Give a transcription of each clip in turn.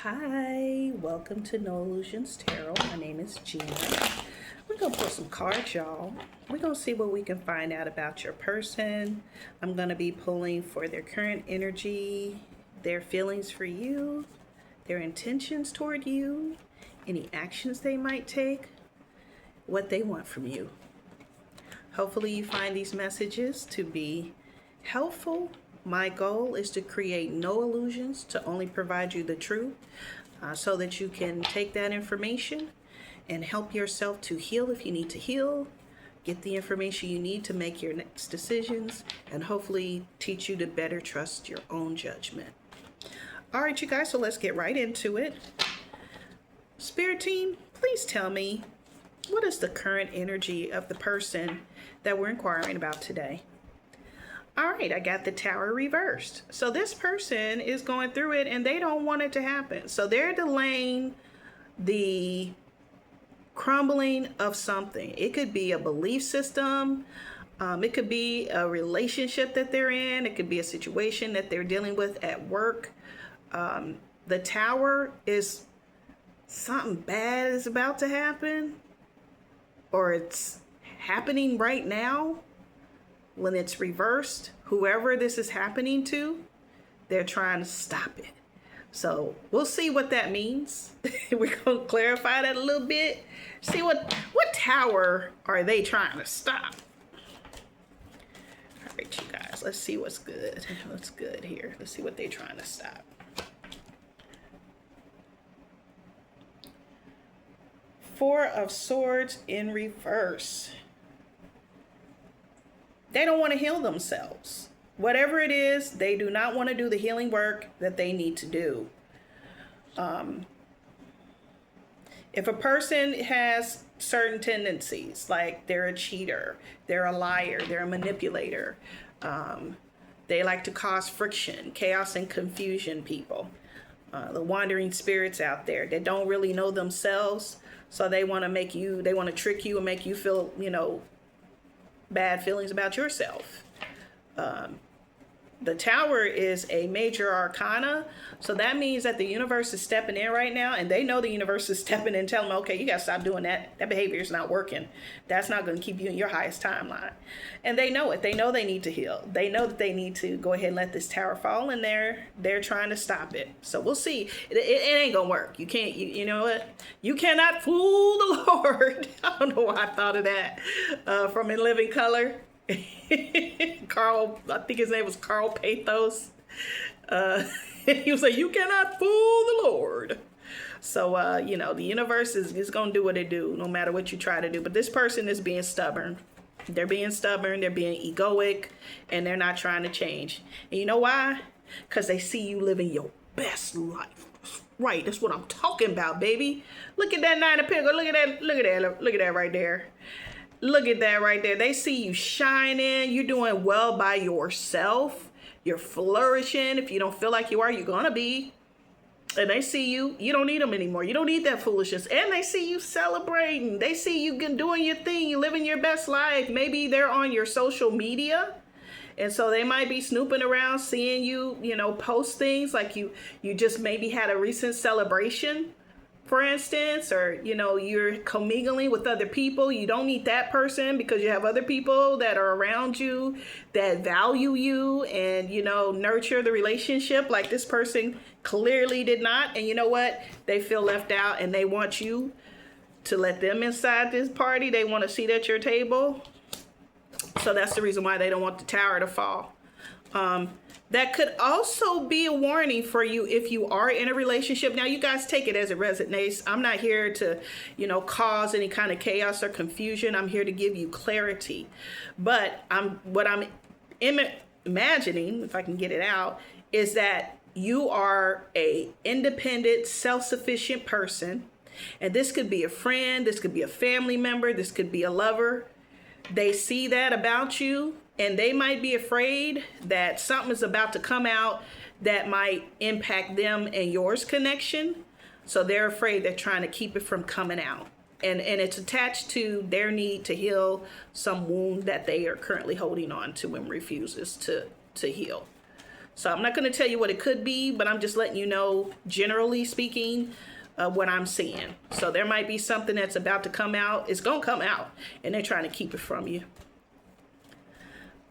Hi, welcome to No Illusions Tarot. My name is Gina. We're going to pull some cards, y'all. We're going to see what we can find out about your person. I'm going to be pulling for their current energy, their feelings for you, their intentions toward you, any actions they might take, what they want from you. Hopefully you find these messages to be helpful. My goal is to create no illusions, to only provide you the truth, so that you can take that information and help yourself to heal if you need to heal, get the information you need to make your next decisions, and hopefully teach you to better trust your own judgment. All right, you guys, so let's get right into it. Spirit team, please tell me, what is the current energy of the person that we're inquiring about today? All right, I got the Tower reversed. So this person is going through it and they don't want it to happen. So they're delaying the crumbling of something. It could be a belief system. It could be a relationship that they're in. It could be a situation that they're dealing with at work. The Tower is something bad is about to happen, or it's happening right now. When it's reversed, whoever this is happening to, they're trying to stop it. So we'll see what that means. We're going to clarify that a little bit. See what tower are they trying to stop? All right, you guys, let's see what's good. What's good here? Let's see what they're trying to stop. Four of Swords in reverse. They don't want to heal themselves. Whatever it is, they do not want to do the healing work that they need to do. If a person has certain tendencies, like they're a cheater, they're a liar, they're a manipulator, they like to cause friction, chaos, and confusion, people. The wandering spirits out there that don't really know themselves, so they want to trick you and make you feel, bad feelings about yourself. The Tower is a major arcana, so that means that the universe is stepping in right now, and they know the universe is stepping in, telling them, okay, you got to stop doing that. That behavior is not working. That's not going to keep you in your highest timeline. And they know it. They know they need to heal. They know that they need to go ahead and let this Tower fall, and they're trying to stop it. So we'll see. It ain't going to work. You can't, you know what? You cannot fool the Lord. I don't know why I thought of that from In Living Color. Carl, I think his name was Carl Pathos. He was like, you cannot fool the Lord. So, the universe is going to do what it do, no matter what you try to do. But this person is being stubborn. They're being stubborn. They're being egoic, and they're not trying to change. And you know why? Because they see you living your best life. Right. That's what I'm talking about, baby. Look at that Nine of Pentacles. Look at that. Look at that. Look at that right there. Look at that right there. They see you shining. You're doing well by yourself. You're flourishing. If you don't feel like you are, you're going to be. And they see you. You don't need them anymore. You don't need that foolishness. And they see you celebrating. They see you doing your thing. You're living your best life. Maybe they're on your social media. And so they might be snooping around, seeing you, post things like you just maybe had a recent celebration, for instance, or, you're commingling with other people. You don't need that person because you have other people that are around you that value you and, nurture the relationship like this person clearly did not. And you know what? They feel left out and they want you to let them inside this party. They want a seat at your table. So that's the reason why they don't want the Tower to fall. That could also be a warning for you if you are in a relationship. Now, you guys take it as it resonates. I'm not here to, cause any kind of chaos or confusion. I'm here to give you clarity. But what I'm imagining, if I can get it out, is that you are a independent, self-sufficient person. And this could be a friend. This could be a family member. This could be a lover. They see that about you. And they might be afraid that something is about to come out that might impact them and yours connection. So they're afraid. They're trying to keep it from coming out. And it's attached to their need to heal some wound that they are currently holding on to and refuses to heal. So I'm not going to tell you what it could be, but I'm just letting you know, generally speaking, what I'm seeing. So there might be something that's about to come out. It's going to come out, and they're trying to keep it from you.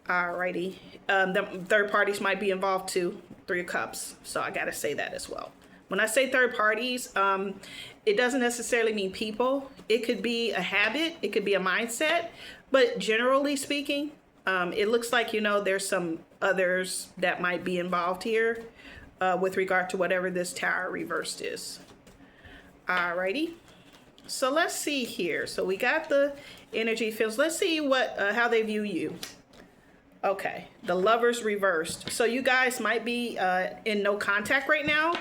Alrighty. The third parties might be involved too. 3 of Cups. So I got to say that as well. When I say third parties, it doesn't necessarily mean people. It could be a habit. It could be a mindset. But generally speaking, it looks like, there's some others that might be involved here with regard to whatever this Tower reversed is. Alrighty. So let's see here. So we got the energy fields. Let's see how they view you. Okay, the Lovers reversed. So you guys might be in no contact right now.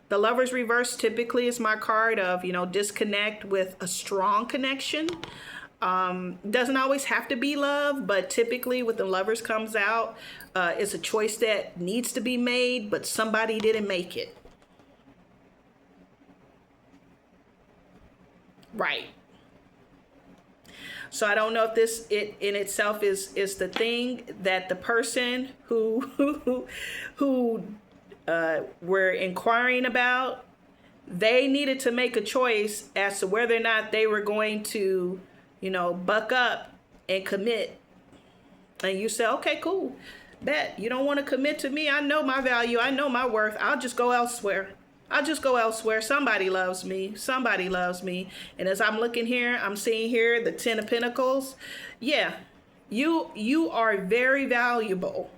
The Lovers reversed typically is my card of, disconnect with a strong connection. Doesn't always have to be love, but typically with the Lovers comes out, it's a choice that needs to be made, but somebody didn't make it. Right. So I don't know if this in itself is the thing that the person who we're inquiring about, they needed to make a choice as to whether or not they were going to, buck up and commit. And you say, okay, cool. Bet you don't want to commit to me. I know my value. I know my worth. I'll just go elsewhere. Somebody loves me. Somebody loves me. And as I'm looking here, I'm seeing here the 10 of Pentacles. Yeah, you are very valuable.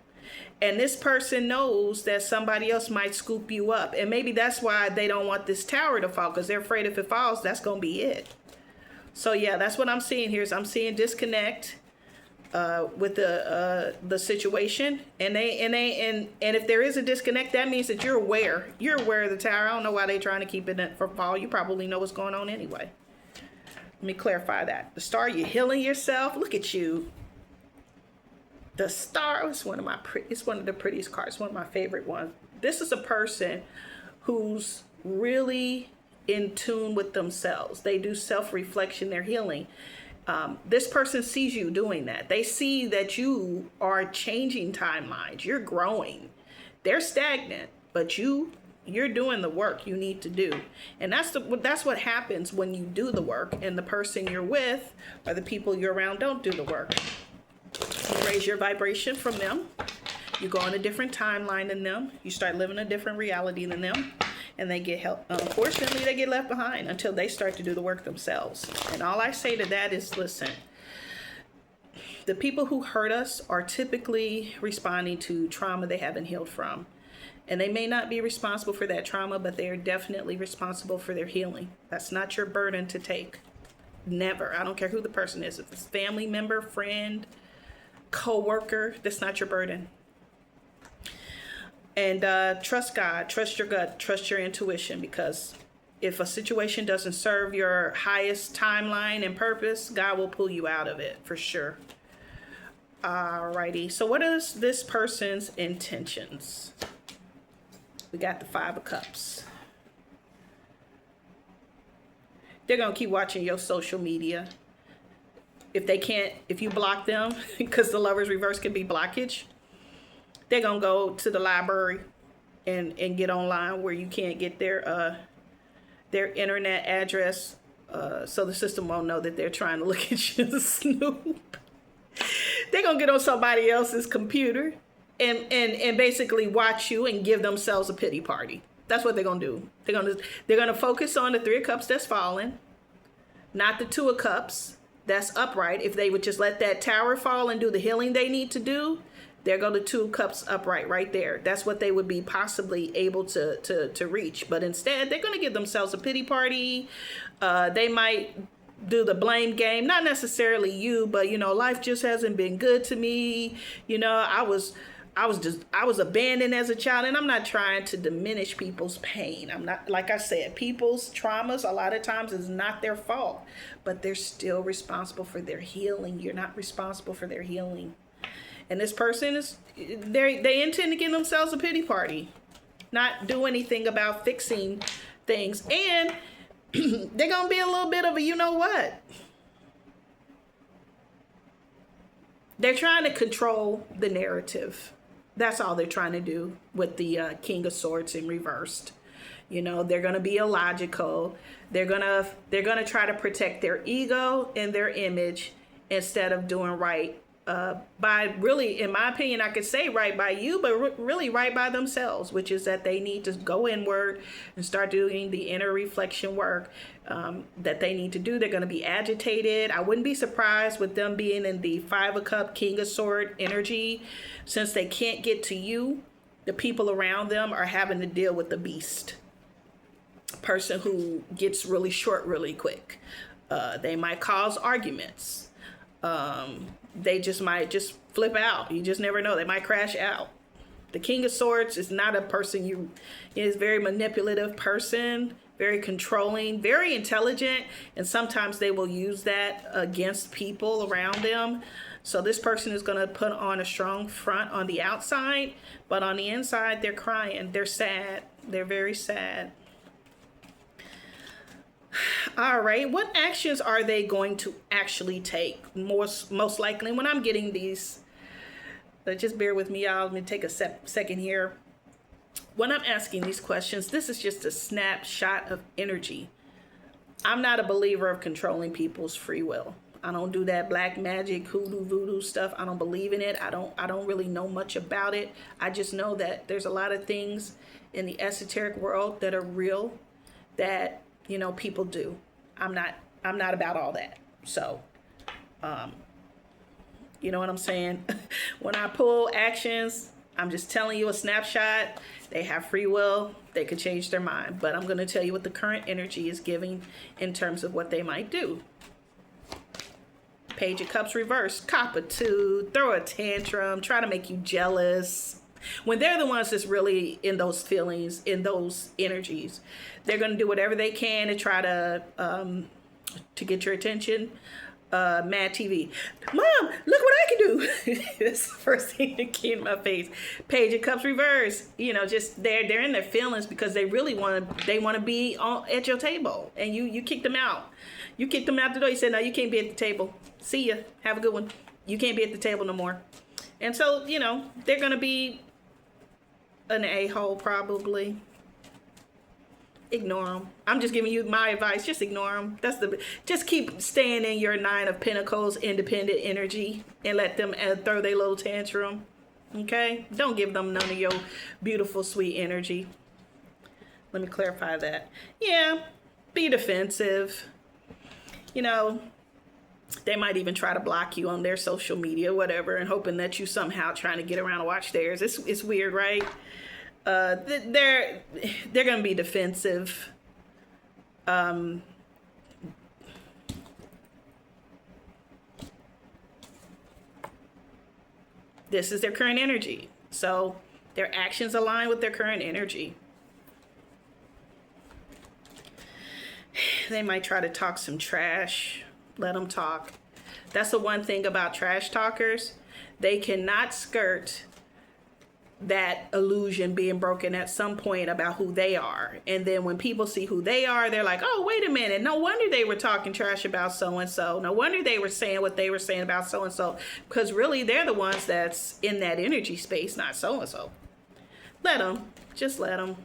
And this person knows that somebody else might scoop you up. And maybe that's why they don't want this Tower to fall, because they're afraid if it falls, that's going to be it. So yeah, that's what I'm seeing here. Is I'm seeing disconnect with the situation, and if there is a disconnect, that means that you're aware of the Tower. I don't know why they're trying to keep it from fall. You probably know what's going on anyway. Let me clarify that. The Star, you're healing yourself. Look at you. The Star is it's one of the prettiest cards, one of my favorite ones. This is a person who's really in tune with themselves. They do self-reflection, they're healing. This person sees you doing that. They see that you are changing timelines. You're growing. They're stagnant, but you're doing the work you need to do. And that's what happens when you do the work and the person you're with or the people you're around don't do the work. You raise your vibration from them. You go on a different timeline than them. You start living a different reality than them. And they get help. Unfortunately, they get left behind until they start to do the work themselves. And all I say to that is, listen, the people who hurt us are typically responding to trauma they haven't healed from. And they may not be responsible for that trauma, but they are definitely responsible for their healing. That's not your burden to take. Never. I don't care who the person is. If it's family member, friend, co-worker, that's not your burden. And trust God, trust your gut, trust your intuition, because if a situation doesn't serve your highest timeline and purpose, God will pull you out of it for sure. Alrighty, so what is this person's intentions? We got the 5 of Cups. They're going to keep watching your social media. If you block them, because the Lovers reverse can be blockage, they're going to go to the library and get online where you can't get their internet address, so the system won't know that they're trying to look at you and snoop. They're going to get on somebody else's computer and basically watch you and give themselves a pity party. That's what they're going to do. They're going to focus on the 3 of Cups that's fallen, not the 2 of Cups that's upright. If they would just let that Tower fall and do the healing they need to do, there go the 2 of Cups upright right there. That's what they would be possibly able to reach. But instead, they're going to give themselves a pity party. They might do the blame game. Not necessarily you, but, life just hasn't been good to me. I was abandoned as a child. And I'm not trying to diminish people's pain. I'm not, like I said, people's traumas a lot of times is not their fault. But they're still responsible for their healing. You're not responsible for their healing. And this person they intend to give themselves a pity party, not do anything about fixing things. And they're going to be a little bit of a, you know what? They're trying to control the narrative. That's all they're trying to do with the King of Swords in reversed. You know, they're going to be illogical. They're going to try to protect their ego and their image instead of doing right by, really, in my opinion, I could say right by you, but really right by themselves, which is that they need to go inward and start doing the inner reflection work that they need to do. They're going to be agitated. I wouldn't be surprised with them being in the 5 of Cups, King of Sword energy. Since they can't get to you, the people around them are having to deal with the beast. Person who gets really short really quick. They might cause arguments. They might just flip out. You just never know. They might crash out. The King of Swords is not a person is a very manipulative person, very controlling, very intelligent, and sometimes they will use that against people around them. So this person is going to put on a strong front on the outside, but on the inside they're crying. They're sad. They're very sad. All right, what actions are they going to actually take? Most likely, when I'm getting these, just bear with me, y'all. Let me take a second here. When I'm asking these questions, this is just a snapshot of energy. I'm not a believer of controlling people's free will. I don't do that black magic, hoodoo, voodoo stuff. I don't believe in it. I don't really know much about it. I just know that there's a lot of things in the esoteric world that are real that, you know, people do. I'm not about all that. So, you know what I'm saying? When I pull actions, I'm just telling you a snapshot. They have free will. They could change their mind. But I'm going to tell you what the current energy is giving in terms of what they might do. Page of Cups reversed. Copper-2. Throw a tantrum. Try to make you jealous. When they're the ones that's really in those feelings, in those energies, they're going to do whatever they can to try to get your attention. Mad TV. Mom, look what I can do. That's the first thing that came in my face. Page of Cups reverse. You know, just they're in their feelings because they really want to be at your table, and you kicked them out. You kicked them out the door. You said, no, you can't be at the table. See ya. Have a good one. You can't be at the table no more. And so, you know, they're going to be an a-hole probably. Ignore them. I'm just giving you my advice. Just ignore them. Just keep staying in your 9 of Pentacles independent energy and let them throw their little tantrum. Okay? Don't give them none of your beautiful, sweet energy. Let me clarify that. Yeah, be defensive. You know, they might even try to block you on their social media, whatever, and hoping that you somehow trying to get around and watch theirs. It's weird, right? They're going to be defensive. This is their current energy. So their actions align with their current energy. They might try to talk some trash. Let them talk. That's the one thing about trash talkers. They cannot skirt that illusion being broken at some point about who they are. And then when people see who they are, they're like, oh, wait a minute. No wonder they were talking trash about so-and-so. No wonder they were saying what they were saying about so-and-so. Because really, they're the ones that's in that energy space, not so-and-so. Let them. Just let them.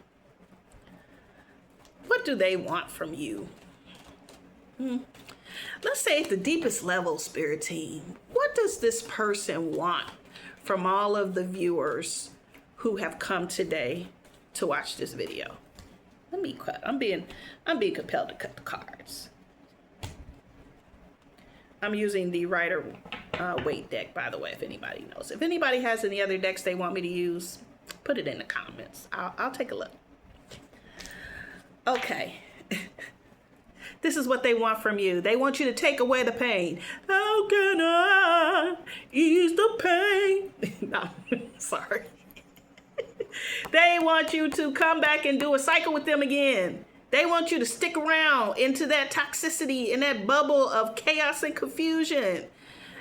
What do they want from you? Let's say at the deepest level, Spirit Team, what does this person want from all of the viewers who have come today to watch this video? Let me cut. I'm being compelled to cut the cards. I'm using the Rider Waite deck, by the way, if anybody knows. If anybody has any other decks they want me to use, put it in the comments. I'll take a look. Okay. This is what they want from you. They want you to take away the pain. How can I ease the pain? No, sorry. They want you to come back and do a cycle with them again. They want you to stick around into that toxicity and that bubble of chaos and confusion.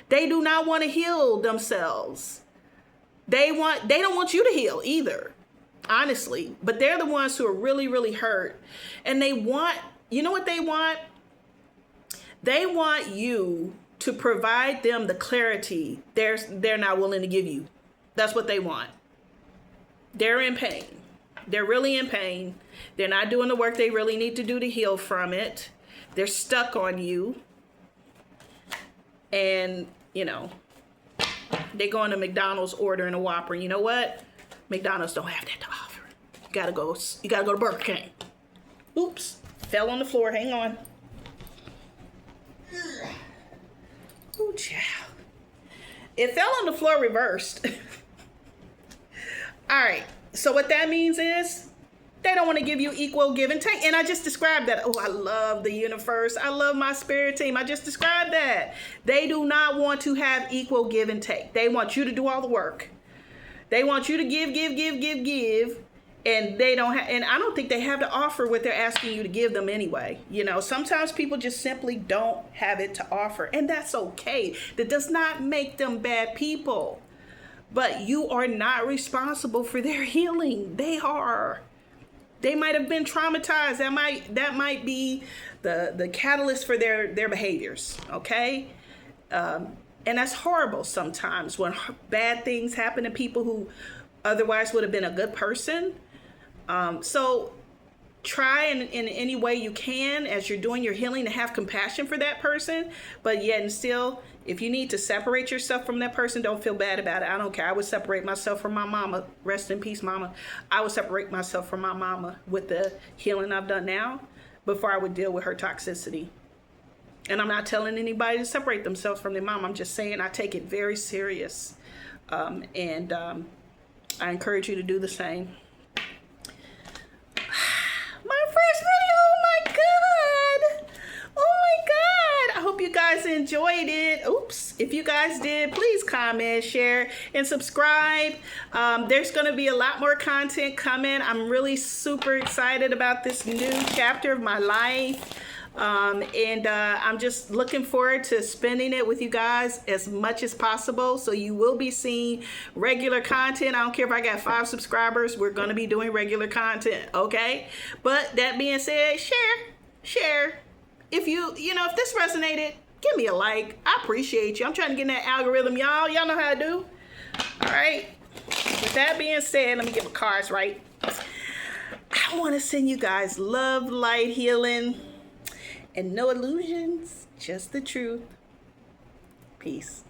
They do not want to heal themselves. They don't want you to heal either, honestly. But they're the ones who are really, really hurt. And they want, you know what they want? They want you to provide them the clarity they're not willing to give you. That's what they want. They're in pain. They're really in pain. They're not doing the work they really need to do to heal from it. They're stuck on you. And, you know, they going to McDonald's ordering a Whopper. You know what? McDonald's don't have that to offer. You gotta go to Burger King. Oops. Fell on the floor. Hang on. Ooh, child. It fell on the floor reversed. All right. So what that means is they don't want to give you equal give and take. And I just described that. Oh, I love the universe. I love my spirit team. I just described that. They do not want to have equal give and take. They want you to do all the work. They want you to give. And they don't have, and I don't think they have to offer what they're asking you to give them anyway. You know, sometimes people just simply don't have it to offer, and that's okay. That does not make them bad people. But you are not responsible for their healing. They are. They might have been traumatized. That might be the catalyst for their behaviors. Okay, and that's horrible sometimes when bad things happen to people who otherwise would have been a good person. So try in any way you can as you're doing your healing to have compassion for that person, but yet and still, if you need to separate yourself from that person, don't feel bad about it. I don't care. I would separate myself from my mama. Rest in peace, mama. I would separate myself from my mama with the healing I've done now before I would deal with her toxicity. And I'm not telling anybody to separate themselves from their mom. I'm just saying I take it very serious. And I encourage you to do the same. You guys enjoyed it. Oops. If you guys did, please comment, share, and subscribe. There's going to be a lot more content coming. I'm really super excited about this new chapter of my life. I'm just looking forward to spending it with you guys as much as possible. So you will be seeing regular content. I don't care if I got 5 subscribers. We're going to be doing regular content. Okay. But that being said, share. If if this resonated, give me a like. I appreciate you. I'm trying to get in that algorithm, y'all. Y'all know how to do. All right. With that being said, let me get my cards right. I want to send you guys love, light, healing, and no illusions, just the truth. Peace.